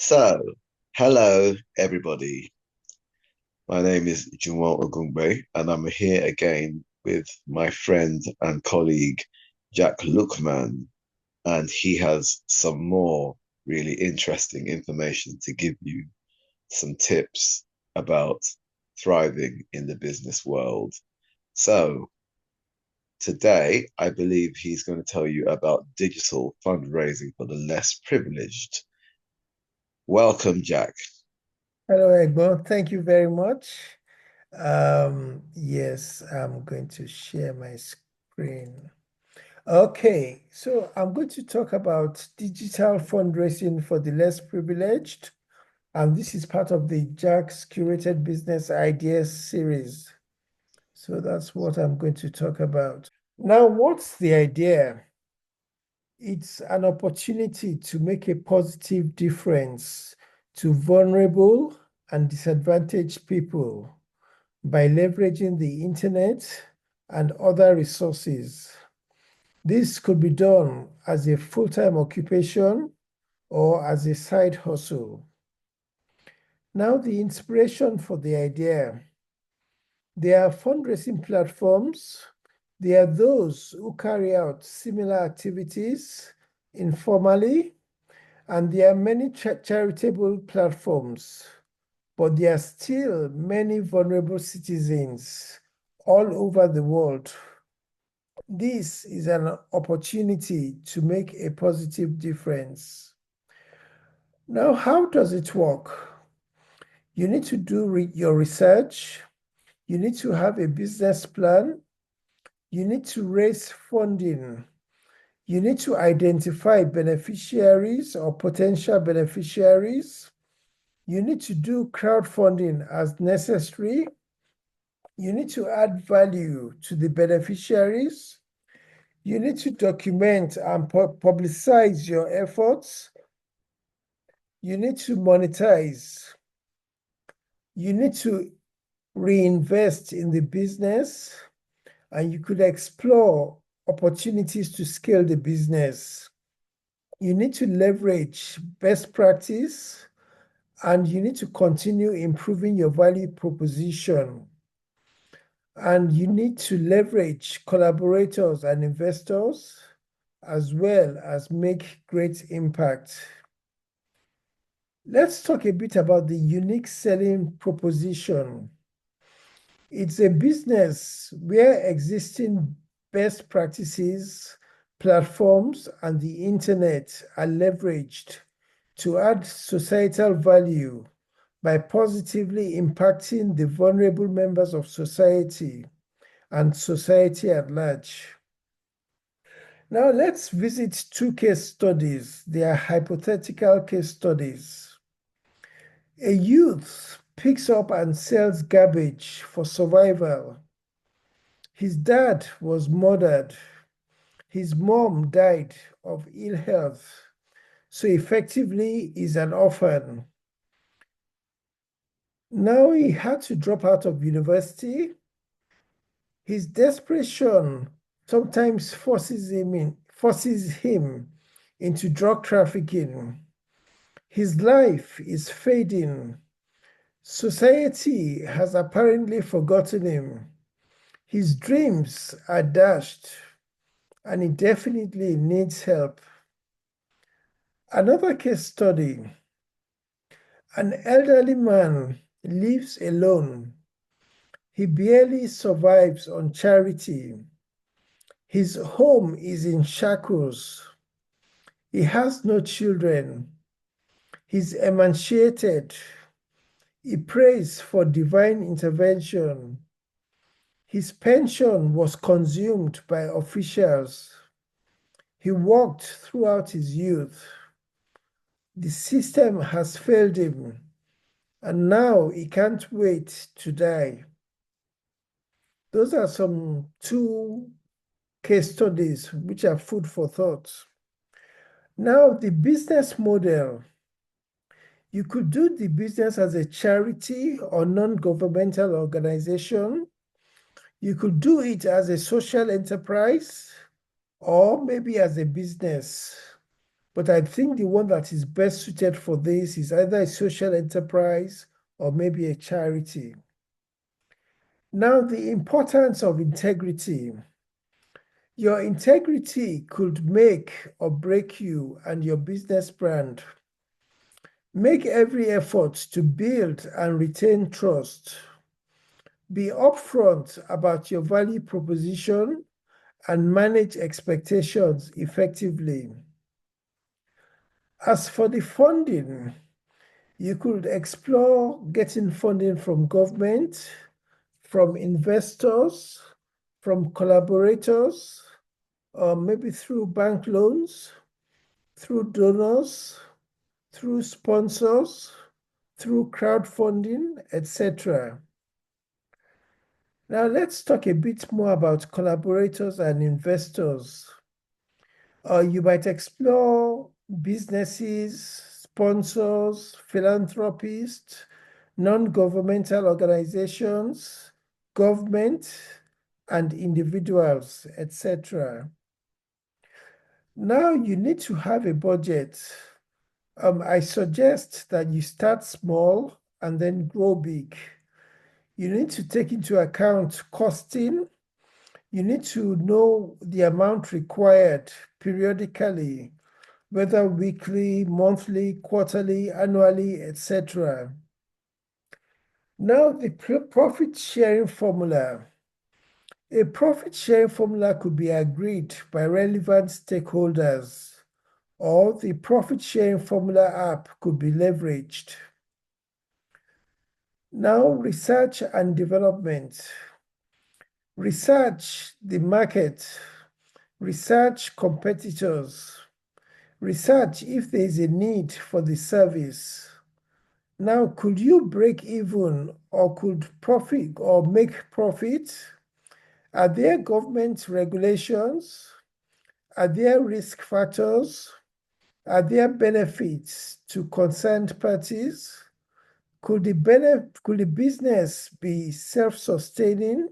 So, hello everybody. My name is Juwon Ogungbe, and I'm here again with my friend and colleague Jack Lookman, and he has some more really interesting information to give you, some tips about thriving in the business world. So, today I believe he's going to tell you about digital fundraising for the less privileged. Welcome, Jack. Hello, Egbo. Thank you very much. Yes, I'm going to share my screen. Okay, so I'm going to talk about digital fundraising for the less privileged, and this is part of the Jack's Curated Business Ideas series. So that's what I'm going to talk about. Now, what's the idea? It's an opportunity to make a positive difference to vulnerable and disadvantaged people by leveraging the internet and other resources. This could be done as a full-time occupation or as a side hustle. Now, the inspiration for the idea. There are fundraising platforms. There are those who carry out similar activities informally, and there are many charitable platforms, but there are still many vulnerable citizens all over the world. This is an opportunity to make a positive difference. Now, how does it work? You need to do your research. You need to have a business plan. You need to raise funding. You need to identify beneficiaries or potential beneficiaries. You need to do crowdfunding as necessary. You need to add value to the beneficiaries. You need to document and publicize your efforts. You need to monetize. You need to reinvest in the business, and you could explore opportunities to scale the business. You need to leverage best practice, and you need to continue improving your value proposition. And you need to leverage collaborators and investors as well as make great impact. Let's talk a bit about the unique selling proposition. It's a business where existing best practices, platforms, and the internet are leveraged to add societal value by positively impacting the vulnerable members of society and society at large. Now let's visit two case studies. They are hypothetical case studies. A youth picks up and sells garbage for survival. His dad was murdered. His mom died of ill health. So effectively, he's an orphan. Now he had to drop out of university. His desperation sometimes forces him into drug trafficking. His life is fading. Society has apparently forgotten him. His dreams are dashed, and he definitely needs help. Another case study. An elderly man lives alone. He barely survives on charity. His home is in shackles. He has no children. He's emaciated. He prays for divine intervention. His pension was consumed by officials. He worked throughout his youth. The system has failed him, and now he can't wait to die. Those are some two case studies which are food for thought. Now, the business model. You could do the business as a charity or non-governmental organization. You could do it as a social enterprise or maybe as a business. But I think the one that is best suited for this is either a social enterprise or maybe a charity. Now, the importance of integrity. Your integrity could make or break you and your business brand. Make every effort to build and retain trust. Be upfront about your value proposition and manage expectations effectively. As for the funding, you could explore getting funding from government, from investors, from collaborators, or maybe through bank loans, through donors, through sponsors, through crowdfunding, etc. Now let's talk a bit more about collaborators and investors. You might explore businesses, sponsors, philanthropists, non-governmental organizations, government, and individuals, etc. Now you need to have a budget. I suggest that you start small and then grow big. You need to take into account costing. You need to know the amount required periodically, whether weekly, monthly, quarterly, annually, etc. Now, the profit sharing formula. A profit sharing formula could be agreed by relevant stakeholders, or the profit sharing formula app could be leveraged. Now, research and development. Research the market, research competitors, research if there is a need for the service. Now, could you break even or could profit or make profit? Are there government regulations? Are there risk factors? Are there benefits to concerned parties? Could the business be self-sustaining?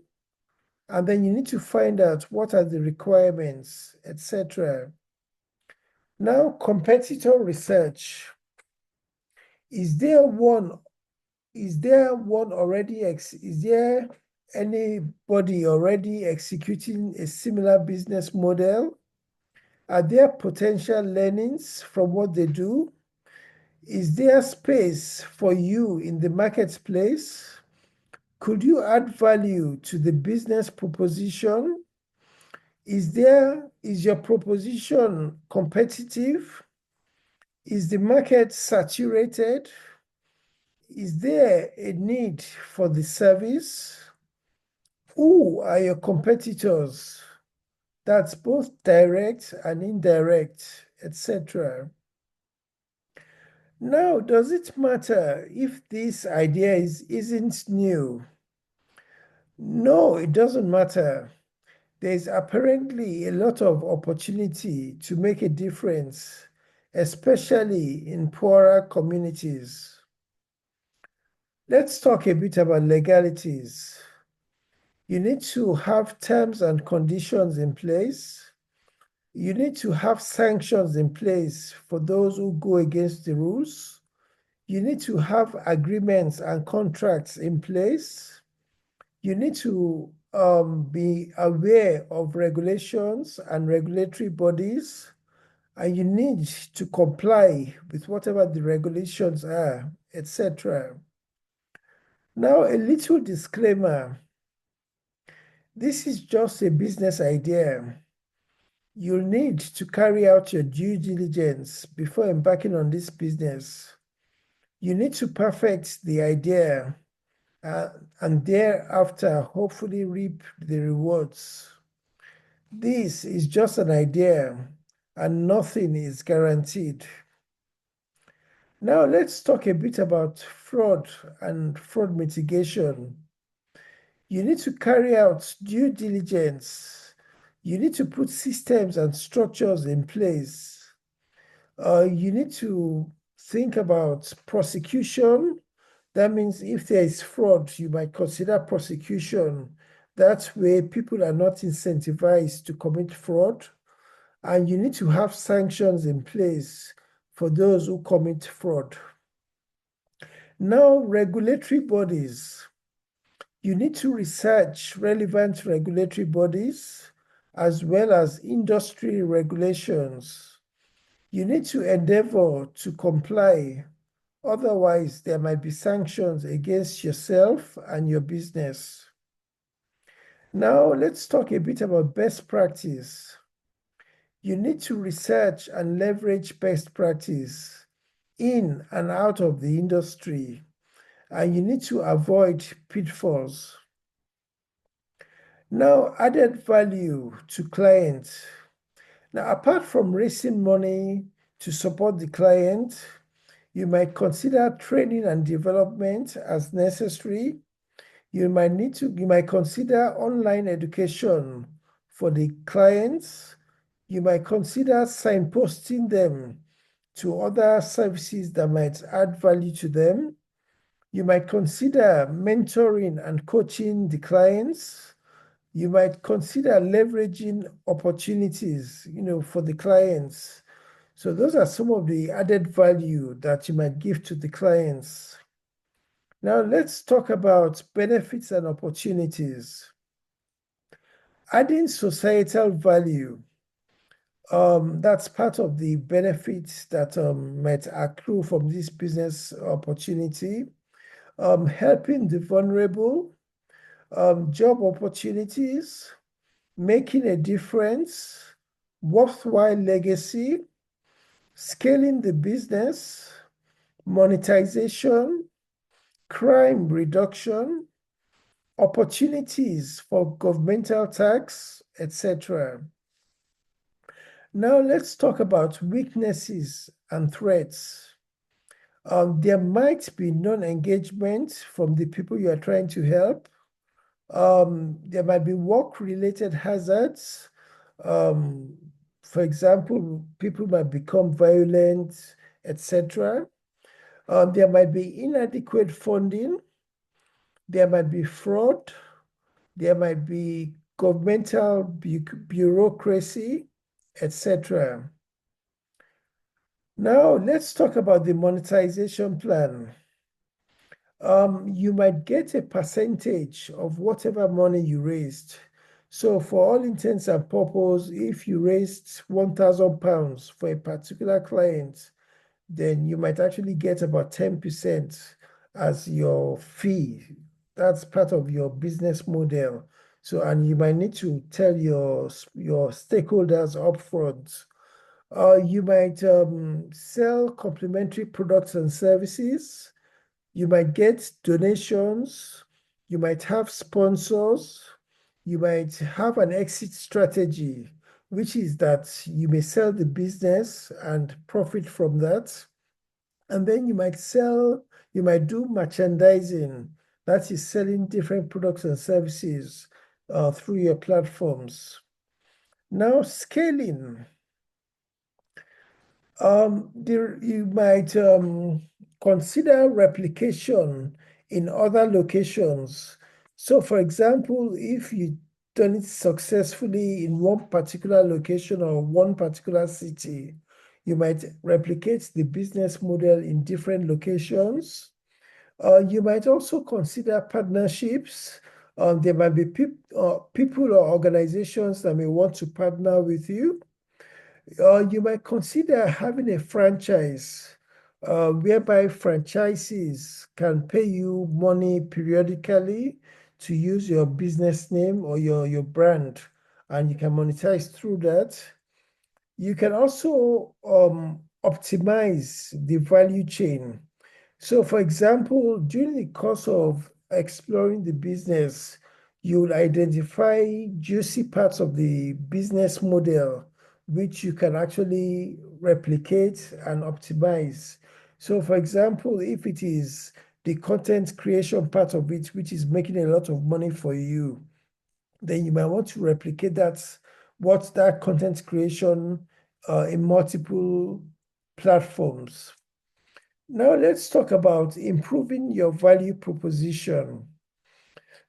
And then you need to find out what are the requirements, etc. Now, competitor research. Is there one already, is there anybody already executing a similar business model? Are there potential learnings from what they do? Is there space for you in the marketplace? Could you add value to the business proposition? Is your proposition competitive? Is the market saturated? Is there a need for the service? Who are your competitors? That's both direct and indirect, etc. Now, does it matter if this idea isn't new? No, it doesn't matter. There's apparently a lot of opportunity to make a difference, especially in poorer communities. Let's talk a bit about legalities. You need to have terms and conditions in place. You need to have sanctions in place for those who go against the rules. You need to have agreements and contracts in place. You need to be aware of regulations and regulatory bodies, and you need to comply with whatever the regulations are, etc. Now, a little disclaimer. This is just a business idea. You'll need to carry out your due diligence before embarking on this business. You need to perfect the idea and thereafter hopefully reap the rewards. This is just an idea and nothing is guaranteed. Now let's talk a bit about fraud and fraud mitigation. You need to carry out due diligence. You need to put systems and structures in place. You need to think about prosecution. That means if there is fraud, you might consider prosecution. That way, people are not incentivized to commit fraud. and you need to have sanctions in place for those who commit fraud. Now, regulatory bodies. You need to research relevant regulatory bodies as well as industry regulations. You need to endeavor to comply. Otherwise, there might be sanctions against yourself and your business. Now, let's talk a bit about best practice. You need to research and leverage best practice in and out of the industry, and you need to avoid pitfalls. Now, added value to clients. Now, apart from raising money to support the client, you might consider training and development as necessary. You might consider online education for the clients. You might consider signposting them to other services that might add value to them. You might consider mentoring and coaching the clients. You might consider leveraging opportunities, for the clients. So those are some of the added value that you might give to the clients. Now let's talk about benefits and opportunities. Adding societal value, that's part of the benefits that might accrue from this business opportunity. Helping the vulnerable, job opportunities, making a difference, worthwhile legacy, scaling the business, monetization, crime reduction, opportunities for governmental tax, etc. Now let's talk about weaknesses and threats. There might be non-engagement from the people you are trying to help. There might be work-related hazards. For example, people might become violent, etc. There might be inadequate funding. There might be fraud. There might be governmental bureaucracy, etc. Now, let's talk about the monetization plan. You might get a percentage of whatever money you raised. So for all intents and purposes, if you raised £1,000 for a particular client, then you might actually get about 10% as your fee. That's part of your business model. So, and you might need to tell your stakeholders upfront. You might sell complementary products and services. You might get donations. You might have sponsors. You might have an exit strategy, which is that you may sell the business and profit from that. And then you might do merchandising, that is selling different products and services through your platforms. Now, scaling. You might consider replication in other locations. So, for example, if you done it successfully in one particular location or one particular city, you might replicate the business model in different locations. You might also consider partnerships. There might be people or organizations that may want to partner with you. You might consider having a franchise whereby franchisees can pay you money periodically to use your business name or your brand, and you can monetize through that. You can also optimize the value chain. So, for example, during the course of exploring the business, you'll identify juicy parts of the business model which you can actually replicate and optimize. So, for example, if it is the content creation part of it, which is making a lot of money for you, then you might want to replicate that content creation in multiple platforms. Now let's talk about improving your value proposition.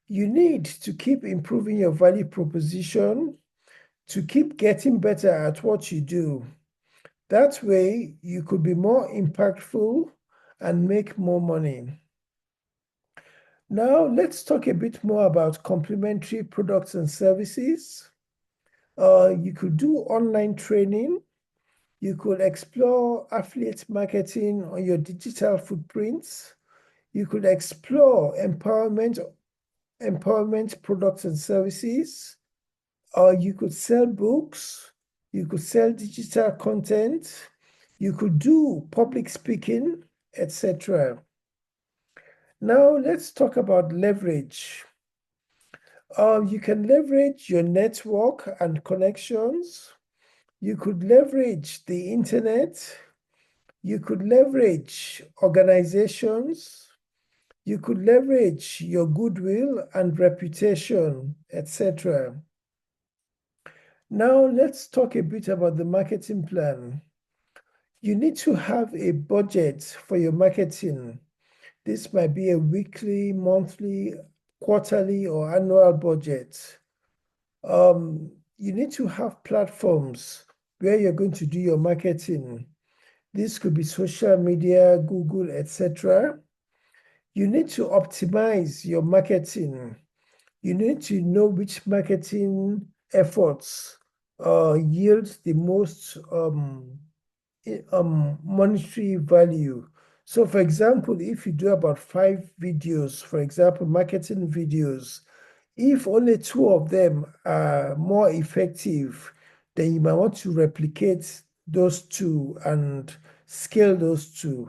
You need to keep improving your value proposition. to keep getting better at what you do. That way, you could be more impactful and make more money. Now, let's talk a bit more about complementary products and services. You could do online training. You could explore affiliate marketing on your digital footprints. You could explore empowerment products and services. You could sell books. You could sell digital content. You could do public speaking, etc. Now, let's talk about leverage. You can leverage your network and connections. You could leverage the internet. You could leverage organizations. You could leverage your goodwill and reputation, etc. Now, let's talk a bit about the marketing plan. You need to have a budget for your marketing. This might be a weekly, monthly, quarterly, or annual budget. You need to have platforms where you're going to do your marketing. This could be social media, Google, etc. You need to optimize your marketing. You need to know which marketing efforts yield the most monetary value. So, for example, if you do about 5 videos, for example, marketing videos, if only 2 of them are more effective, then you might want to replicate those two and scale those two.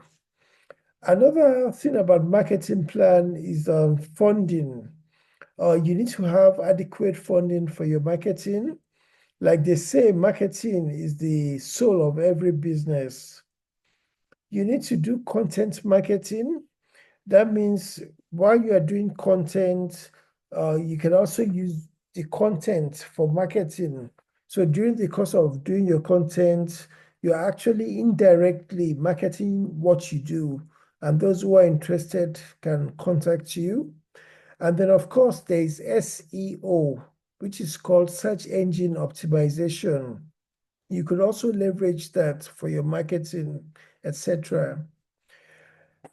Another thing about marketing plan is funding. You need to have adequate funding for your marketing. Like they say, marketing is the soul of every business. You need to do content marketing. That means while you are doing content, you can also use the content for marketing. So during the course of doing your content, you're actually indirectly marketing what you do. And those who are interested can contact you. And then, of course, there is SEO, which is called search engine optimization. You could also leverage that for your marketing, etc.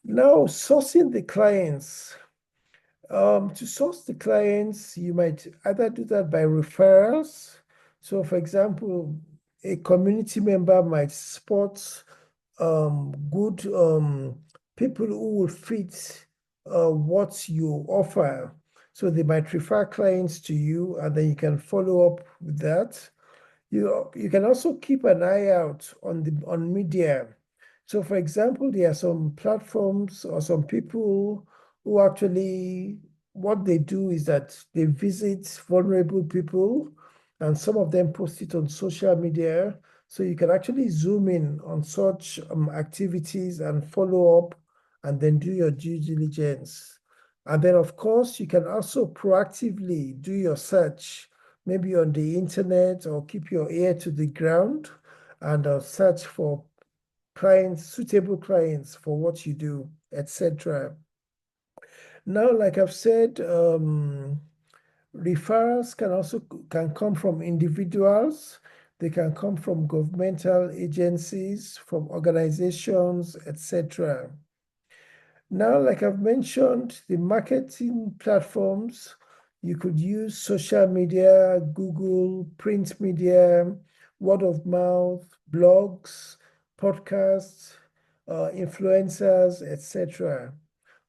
Now, sourcing the clients. To source the clients, you might either do that by referrals. So, for example, a community member might spot good people who will fit what you offer. So they might refer clients to you, and then you can follow up with that. You can also keep an eye out on media. So, for example, there are some platforms or some people who actually what they do is that they visit vulnerable people, and some of them post it on social media. So you can actually zoom in on such activities and follow up, and then do your due diligence. And then, of course, you can also proactively do your search maybe on the internet, or keep your ear to the ground and search for clients, suitable clients for what you do, etc. Now, like I've said, referrals can come from individuals. They can come from governmental agencies, from organizations, etc. Now, like I've mentioned, the marketing platforms, you could use social media, Google, print media, word of mouth, blogs, podcasts, influencers, etc.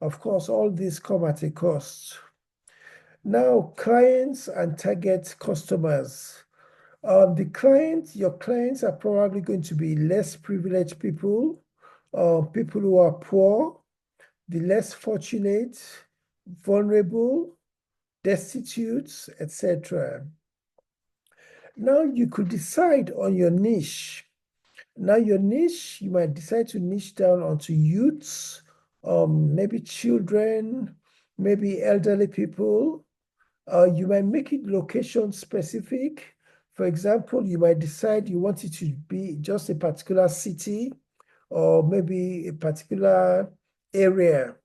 Of course, all these come at a cost. Now, clients and target customers. Your clients are probably going to be less privileged people, people who are poor, the less fortunate, vulnerable, destitute, etc. Now you could decide on your niche. Now your niche, you might decide to niche down onto youths, maybe children, maybe elderly people. You might make it location specific. For example, you might decide you want it to be just a particular city or maybe a particular area.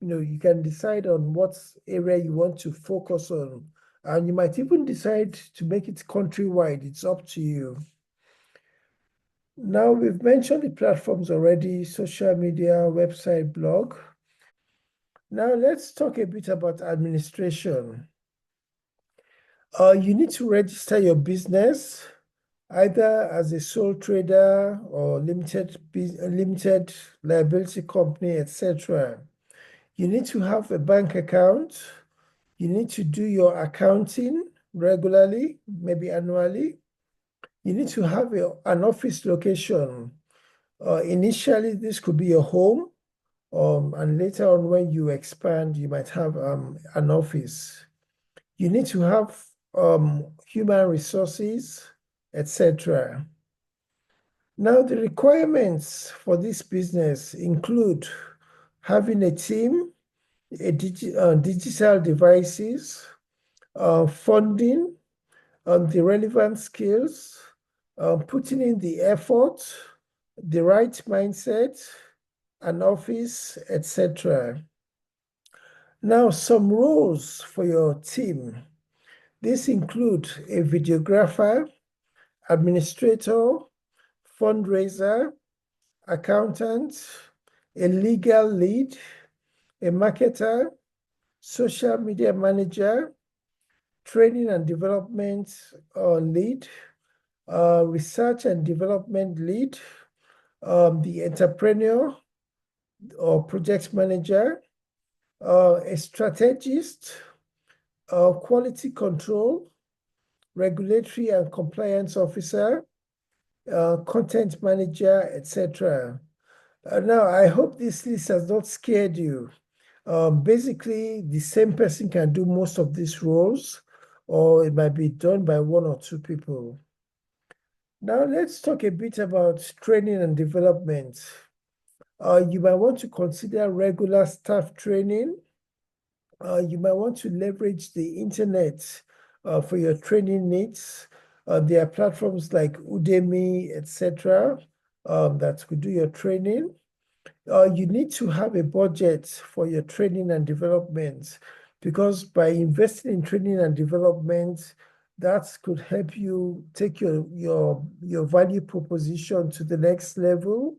You can decide on what area you want to focus on And you might even decide to make it countrywide. It's up to you. Now, we've mentioned the platforms already, social media, website, blog. Now, let's talk a bit about administration. You need to register your business either as a sole trader or limited liability company, etc. You need to have a bank account. You need to do your accounting regularly, maybe annually. You need to have an office location. Initially, this could be your home, and later on, when you expand, you might have an office. You need to have human resources, etc. Now, the requirements for this business include having a team, digital devices, funding, the relevant skills, putting in the effort, the right mindset, an office, etc. Now, some roles for your team. This include a videographer, administrator, fundraiser, accountant, a legal lead, a marketer, social media manager, training and development lead, research and development lead, the entrepreneur or project manager, a strategist, quality control, regulatory and compliance officer, content manager, etc. Now, I hope this list has not scared you. Basically, the same person can do most of these roles, or it might be done by one or two people. Now, let's talk a bit about training and development. You might want to consider regular staff training. You might want to leverage the internet for your training needs. There are platforms like Udemy, etc., that could do your training. You need to have a budget for your training and development, because by investing in training and development, that could help you take your value proposition to the next level.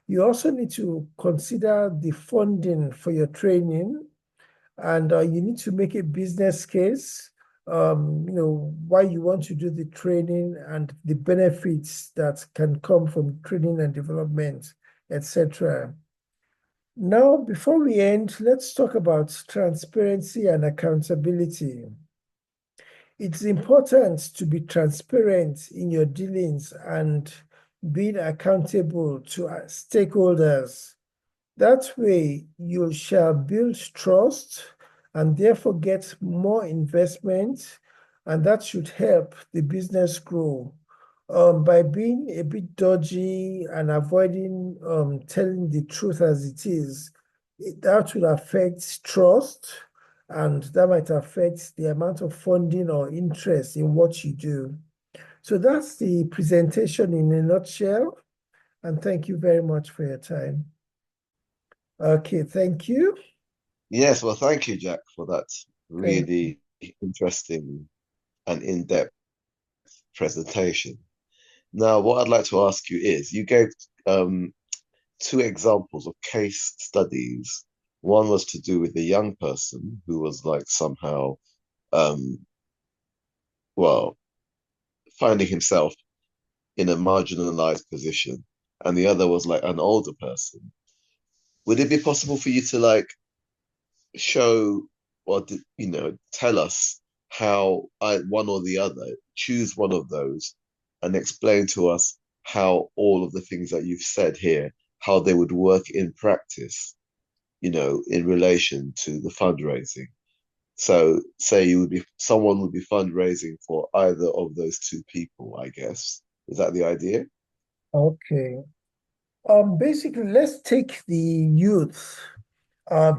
You also need to consider the funding for your training, and you need to make a business case, why you want to do the training and the benefits that can come from training and development, etc. Now, before we end, let's talk about transparency and accountability. It's important to be transparent in your dealings and being accountable to stakeholders. That way, you shall build trust and therefore get more investment, and that should help the business grow. By being a bit dodgy and avoiding telling the truth as it is, that will affect trust, and that might affect the amount of funding or interest in what you do. So that's the presentation in a nutshell, and thank you very much for your time. Okay, thank you. Yes, well, thank you, Jack, for that Thank really interesting and in-depth presentation. Now, what I'd like to ask you is, you gave um, two examples of case studies. One was to do with a young person who was like somehow, um, well, finding himself in a marginalized position, and the other was like an older person. Would it be possible for you to like show or tell us how one or the other, choose one of those and explain to us how all of the things that you've said here, how they would work in practice, in relation to the fundraising? So say someone would be fundraising for either of those two people, I guess. Is that the idea? Okay. Basically, let's take the youth,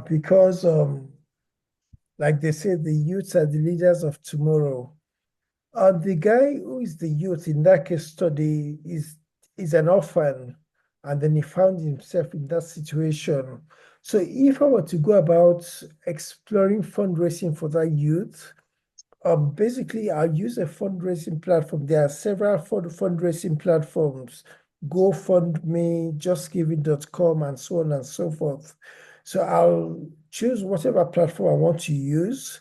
because like they say, the youths are the leaders of tomorrow. The guy who is the youth in that case study is an orphan, and then he found himself in that situation. So if I were to go about exploring fundraising for that youth, Basically, I'll use a fundraising platform. There are several fundraising platforms, GoFundMe, JustGiving.com, and so on and so forth. So I'll choose whatever platform I want to use.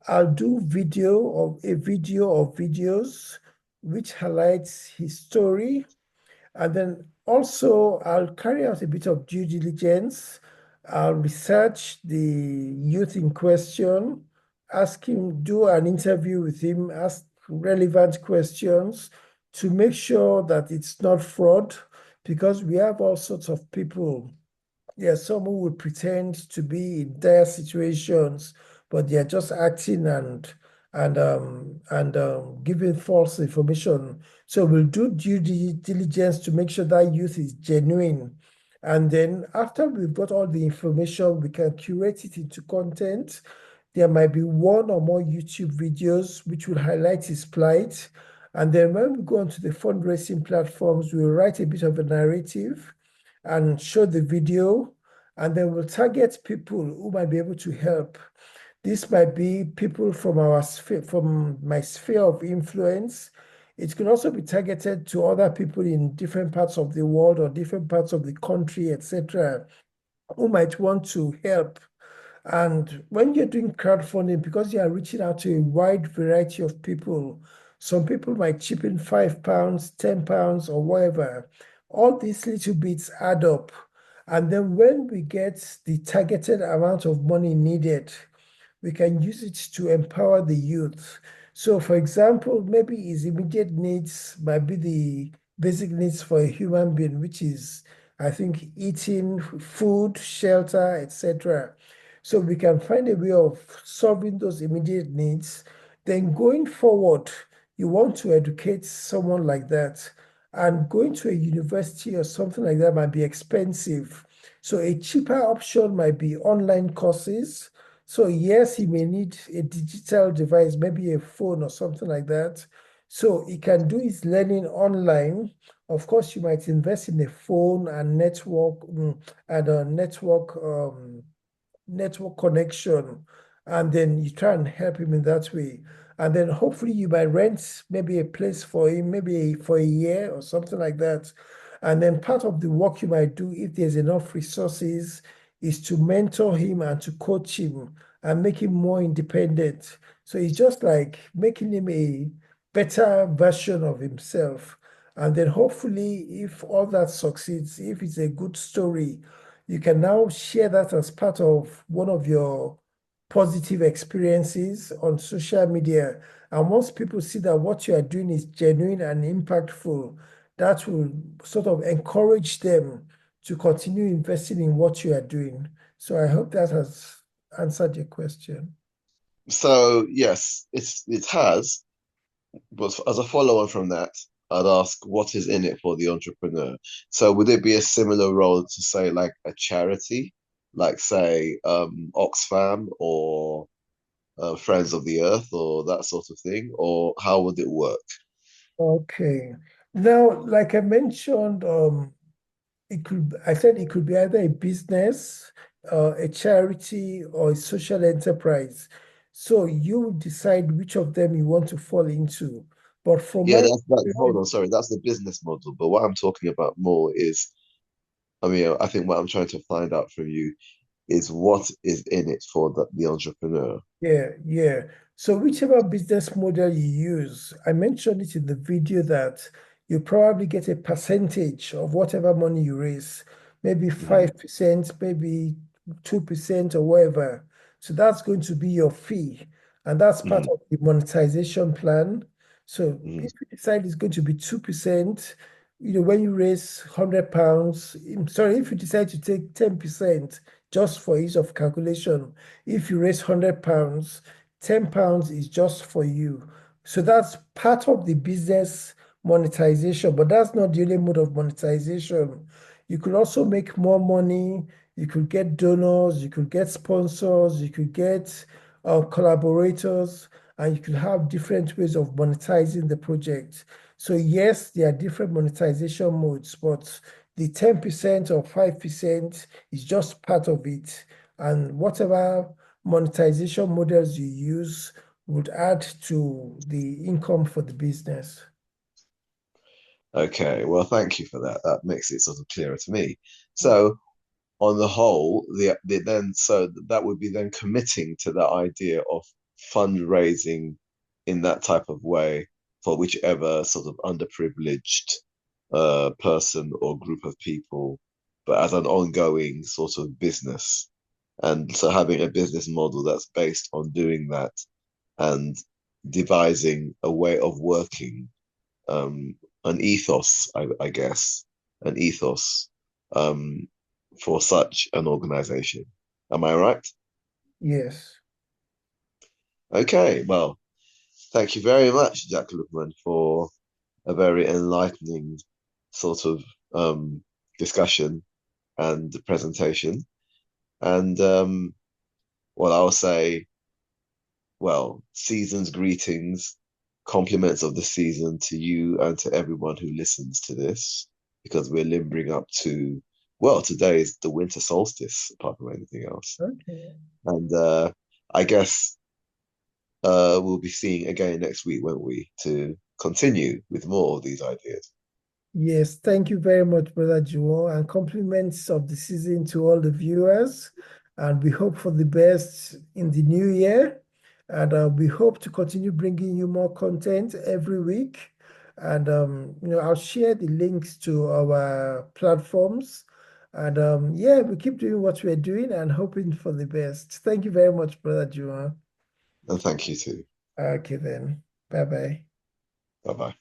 I'll do video or videos which highlights his story, and then also I'll carry out a bit of due diligence. I'll research the youth in question, ask him, do an interview with him, ask relevant questions to make sure that it's not fraud, because we have all sorts of people. Yeah, someone would pretend to be in dire situations, but they're just acting and giving false information. So we'll do due diligence to make sure that youth is genuine. And then after we've got all the information, we can curate it into content. There might be one or more YouTube videos which will highlight his plight. And then when we go onto the fundraising platforms, we'll write a bit of a narrative and show the video, and then we'll target people who might be able to help. This might be people from our sphere, from my sphere of influence. It could also be targeted to other people in different parts of the world or different parts of the country, etc., who might want to help. And when you're doing crowdfunding, because you are reaching out to a wide variety of people, some people might chip in £5, £10, or whatever. All these little bits add up. And then when we get the targeted amount of money needed, we can use it to empower the youth. So, for example, maybe his immediate needs might be the basic needs for a human being, which is, I think, eating, food, shelter, etc. So we can find a way of solving those immediate needs. Then going forward, you want to educate someone like that. And going to a university or something like that might be expensive. So a cheaper option might be online courses. So yes, he may need a digital device, maybe a phone or something like that. So he can do his learning online. Of course, you might invest in a phone and and a network connection, and then you try and help him in that way. And then hopefully you might rent maybe a place for him, maybe for a year or something like that. And then part of the work you might do, if there's enough resources, is to mentor him and to coach him and make him more independent. So it's just like making him a better version of himself. And then hopefully, if all that succeeds, if it's a good story, you can now share that as part of one of your positive experiences on social media. And once people see that what you are doing is genuine and impactful, that will sort of encourage them to continue investing in what you are doing. So I hope that has answered your question. So yes, it has, but as a follow-on from that, I'd ask what is in it for the entrepreneur. So would it be a similar role to say like a charity, like say Oxfam or Friends of the Earth or that sort of thing, or how would it work? Okay. Now, like I mentioned, I said it could be either a business, a charity, or a social enterprise. So you decide which of them you want to fall into. But from Yeah, my that's that. Hold experience, on, sorry, that's the business model. But what I'm talking about more is, I mean, I think what I'm trying to find out from you is what is in it for the entrepreneur. yeah, yeah. So whichever business model you use, I mentioned it in the video that you probably get a percentage of whatever money you raise, maybe Mhm, 5%, maybe 2% or whatever. So that's going to be your fee. And that's part mhm, of the monetization plan. So mhm, if you decide it's going to be 2%, when you raise £100, sorry, if you decide to take 10%, just for ease of calculation, if you raise £100, £10 is just for you. So that's part of the business monetization, but that's not the only mode of monetization. You could also make more money. You could get donors, you could get sponsors, you could get collaborators, and you could have different ways of monetizing the project. So yes, there are different monetization modes, but the 10% or 5% is just part of it. And whatever monetization models you use would add to the income for the business. Okay, well, thank you for that. That makes it sort of clearer to me. So, on the whole, that would be then committing to the idea of fundraising in that type of way for whichever sort of underprivileged person or group of people, but as an ongoing sort of business. And so having a business model that's based on doing that and devising a way of working, um, an ethos, I guess, an ethos um, for such an organization. Am I right? Yes. Okay, well, thank you very much, Jack Lookman, for a very enlightening sort of discussion and presentation. And well, I'll say, well, season's greetings, compliments of the season to you and to everyone who listens to this, because we're limbering up to, well, today is the winter solstice, apart from anything else. Okay. And I guess we'll be seeing again next week, won't we, to continue with more of these ideas. Yes, thank you very much, Brother Juwon, and compliments of the season to all the viewers. And we hope for the best in the new year. And we hope to continue bringing you more content every week. And I'll share the links to our platforms. And yeah, we keep doing what we're doing and hoping for the best. Thank you very much, Brother Juwon. And thank you too. Okay, then. Bye bye. Bye bye.